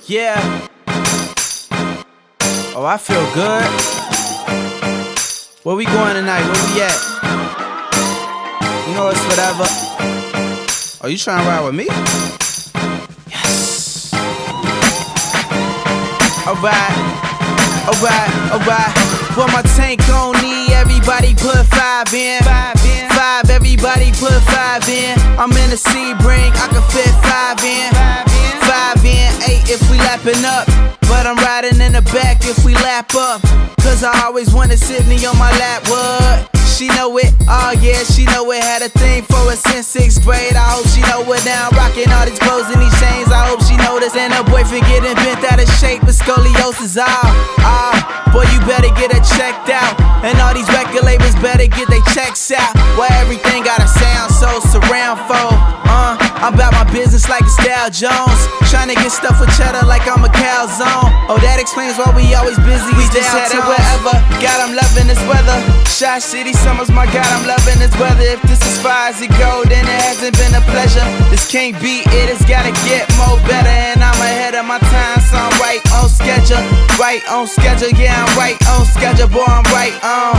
Yeah. Oh, I feel good. Where we going tonight? Where we at? You know it's whatever. Oh, you trying to ride with me? Yes. Alright. Put my tank on E, everybody put 5 in. 5, everybody put 5 in. I'm in the Sebring, I can fit 5 in. 5 in, 8 if we lapping up. But I'm riding in the back if we lap up. Cause I always wanted Sydney on my lap, what? She know it, oh yeah, she know it. Had a thing for us in 6th grade. I hope she know it now. Rocking all these clothes and these chains, I hope she noticed. And her boyfriend getting bent out of shape with scoliosis. Boy, you better get her checked out. And all these record labels better get their checks out. Why everything gotta sound so surround fold. I'm about my business like it's Dow Jones. Trying to get stuff with cheddar like I'm a calzone. Oh, that explains why we always busy. We just headed wherever. God, I'm loving this weather. Shot City summers, my God, I'm loving this weather. If this is far as it go, then it hasn't been a pleasure. This can't be it, it's gotta get more better. And I'm ahead of my time, so I'm right on schedule. Right on schedule, yeah, I'm right on schedule. Boy, I'm right on.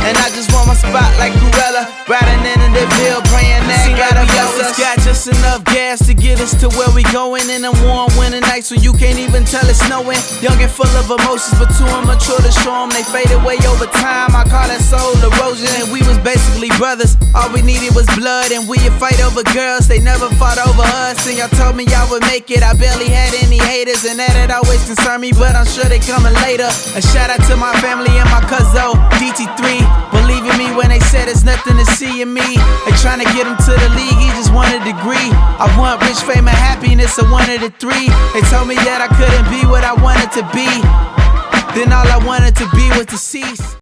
And I just want my spot like Cruella. Riding in the hill, praying that God bless us. Got just enough gas to get us to where we going. In a warm winter night, so you can't even tell it's snowing. Young and full of emotions, but too immature to show them. They fade away over time, I call that soul erosion. And we was basically brothers, all we needed was blood. And we'd fight over girls, they never fought over us. And y'all told me y'all would make it, I barely had any haters. And that it always concerned me, but I'm sure they coming later. A shout out to my family and my cousin DT3, believing me when they said there's nothing to see in me. They trying to get him to the league, he just want a degree. I want rich, fame, and happiness, I wanted the 3. They told me that I couldn't be what I wanted to be. Then all I wanted to be was deceased.